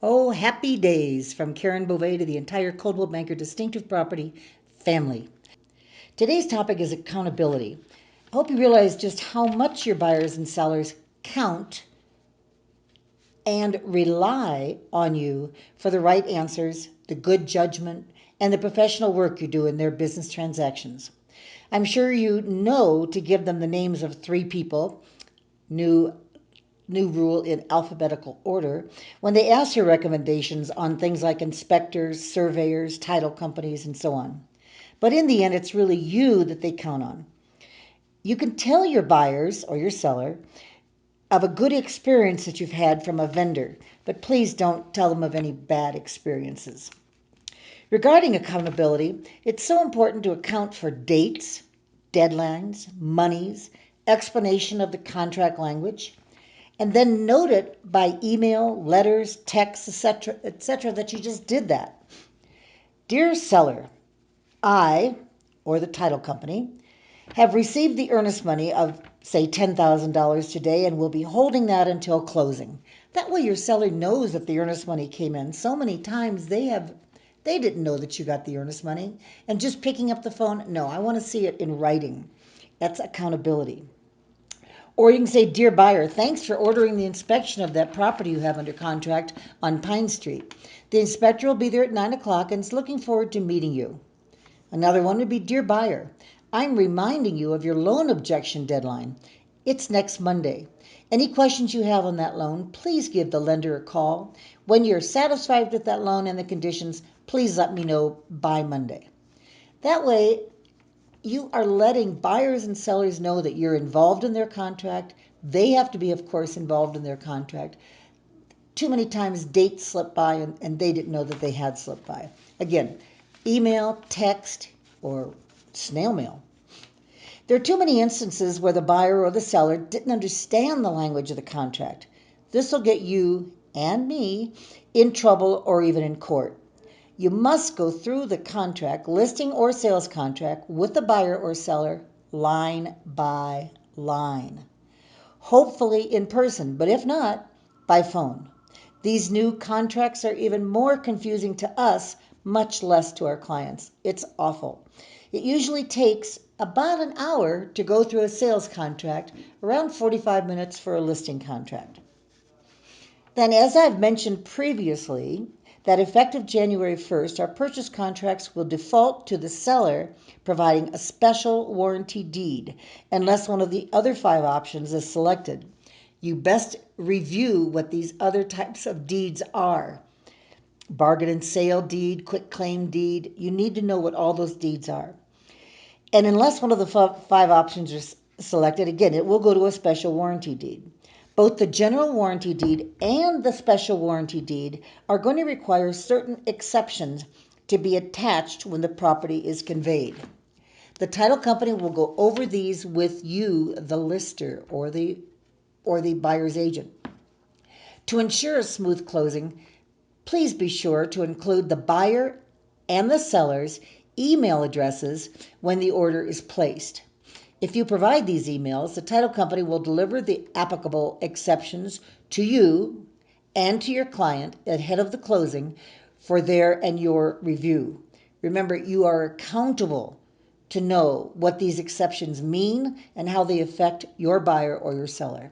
Oh, happy days from Karen Beauvais to the entire Coldwell Banker Distinctive Property family. Today's topic is accountability. I hope you realize just how much your buyers and sellers count and rely on you for the right answers, the good judgment, and the professional work you do in their business transactions. I'm sure you know to give them the names of three people, new rule in alphabetical order, when they ask your recommendations on things like inspectors, surveyors, title companies, and so on. But in the end, it's really you that they count on. You can tell your buyers or your seller of a good experience that you've had from a vendor, but please don't tell them of any bad experiences. Regarding accountability, it's so important to account for dates, deadlines, monies, explanation of the contract language, and then note it by email, letters, texts, etc., that you just did that. Dear seller, I, or the title company, have received the earnest money of, say, $10,000 today and will be holding that until closing. That way your seller knows that the earnest money came in. So many times they didn't know that you got the earnest money. And just picking up the phone, no, I want to see it in writing. That's accountability. Or you can say, Dear buyer, thanks for ordering the inspection of that property you have under contract on Pine Street. The inspector will be there at 9 o'clock and is looking forward to meeting you. Another one would be, Dear buyer, I'm reminding you of your loan objection deadline. It's next Monday. Any questions you have on that loan, please give the lender a call. When you're satisfied with that loan and the conditions, please let me know by Monday. That way, you are letting buyers and sellers know that you're involved in their contract. They have to be, of course, involved in their contract. Too many times dates slip by and they didn't know that they had slipped by. Again, email, text, or snail mail. There are too many instances where the buyer or the seller didn't understand the language of the contract. This will get you and me in trouble or even in court. You must go through the contract, listing or sales contract, with the buyer or seller line by line. Hopefully in person, but if not, by phone. These new contracts are even more confusing to us, much less to our clients. It's awful. It usually takes about an hour to go through a sales contract, around 45 minutes for a listing contract. Then, as I've mentioned previously, that effective January 1st, our purchase contracts will default to the seller providing a special warranty deed, unless one of the other 5 options is selected. You best review what these other types of deeds are. Bargain and sale deed, quick claim deed. You need to know what all those deeds are. And unless one of the 5 options are selected, again, it will go to a special warranty deed. Both the general warranty deed and the special warranty deed are going to require certain exceptions to be attached when the property is conveyed. The title company will go over these with you, the lister, or the buyer's agent. To ensure a smooth closing, please be sure to include the buyer and the seller's email addresses when the order is placed. If you provide these emails, the title company will deliver the applicable exceptions to you and to your client ahead of the closing for their and your review. Remember, you are accountable to know what these exceptions mean and how they affect your buyer or your seller.